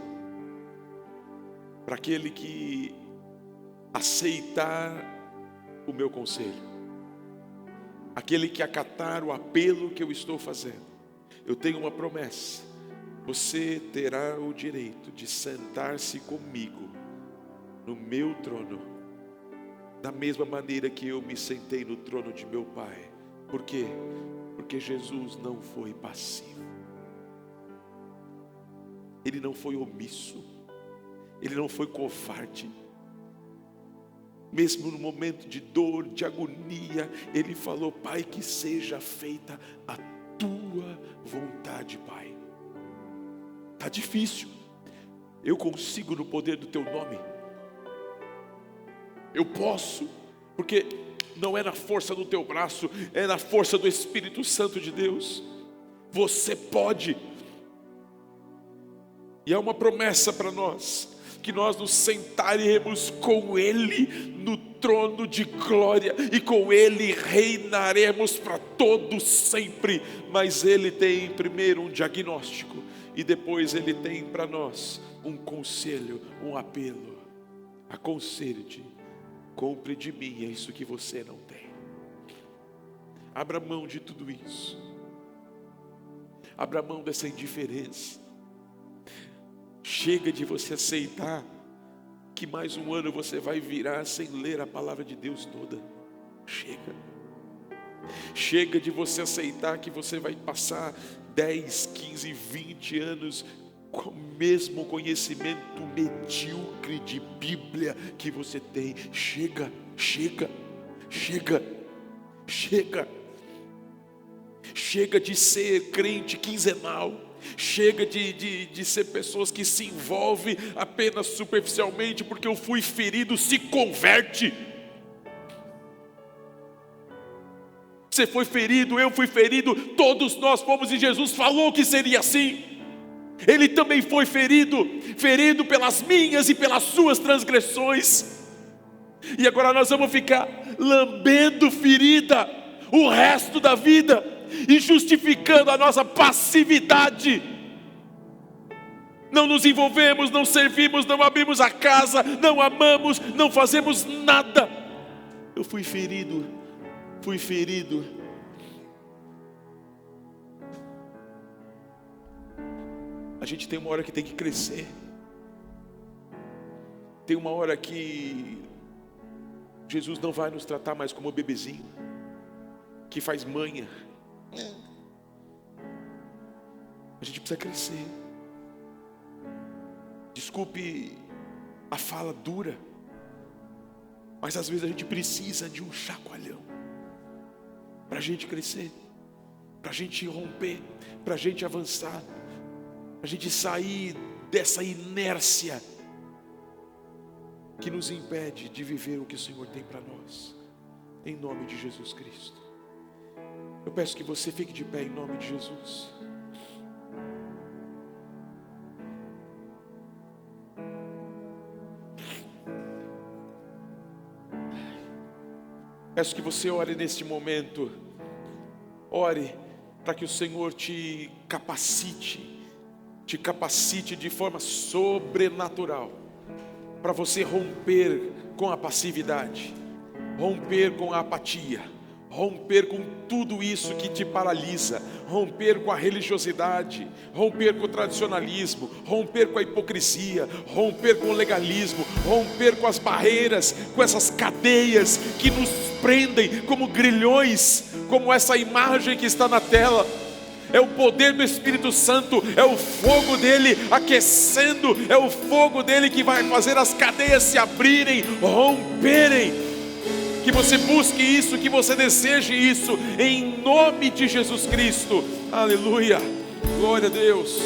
para aquele que aceitar o meu conselho, aquele que acatar o apelo que eu estou fazendo, eu tenho uma promessa: você terá o direito de sentar-se comigo no meu trono, da mesma maneira que eu me sentei no trono de meu Pai. Por quê? Porque Jesus não foi passivo, Ele não foi omisso, Ele não foi covarde. Mesmo no momento de dor, de agonia, Ele falou: Pai, que seja feita a tua vontade, Pai. Está difícil, eu consigo no poder do teu nome. Eu posso, porque não é na força do teu braço, é na força do Espírito Santo de Deus. Você pode. E há uma promessa para nós, que nós nos sentaremos com Ele no trono de glória, e com Ele reinaremos para todo sempre. Mas Ele tem primeiro um diagnóstico, e depois Ele tem para nós um conselho, um apelo. Aconselho-te, compre de mim isso que você não tem. Abra mão de tudo isso, abra mão dessa indiferença. Chega de você aceitar que mais um ano você vai virar sem ler a palavra de Deus toda. Chega. Chega de você aceitar que você vai passar 10, 15, 20 anos com o mesmo conhecimento medíocre de Bíblia que você tem. Chega, chega, chega, chega. Chega de ser crente quinzenal. Chega de ser pessoas que se envolvem apenas superficialmente porque eu fui ferido. Se converte. Você foi ferido, eu fui ferido, todos nós fomos, e Jesus falou que seria assim. Ele também foi ferido, ferido pelas minhas e pelas suas transgressões. E agora nós vamos ficar lambendo ferida o resto da vida e justificando a nossa passividade. Não nos envolvemos, não servimos, não abrimos a casa, não amamos, não fazemos nada. Eu fui ferido, fui ferido. A gente tem uma hora que tem que crescer. Tem uma hora que Jesus não vai nos tratar mais como bebezinho que faz manha. A gente precisa crescer. Desculpe a fala dura, mas às vezes a gente precisa de um chacoalhão para a gente crescer. para a gente romper, para a gente avançar, para a gente sair dessa inércia que nos impede de viver o que o Senhor tem para nós, em nome de Jesus Cristo. Eu peço que você fique de pé em nome de Jesus. Peço que você ore neste momento, ore para que o Senhor te capacite de forma sobrenatural, para você romper com a passividade, romper com a apatia, romper com tudo isso que te paralisa, romper com a religiosidade, romper com o tradicionalismo, romper com a hipocrisia, romper com o legalismo, romper com as barreiras, com essas cadeias que nos prendem como grilhões, como essa imagem que está na tela. É o poder do Espírito Santo, é o fogo dele aquecendo, é o fogo dele que vai fazer as cadeias se abrirem, romperem. Que você busque isso, que você deseje isso, em nome de Jesus Cristo. Aleluia, glória a Deus.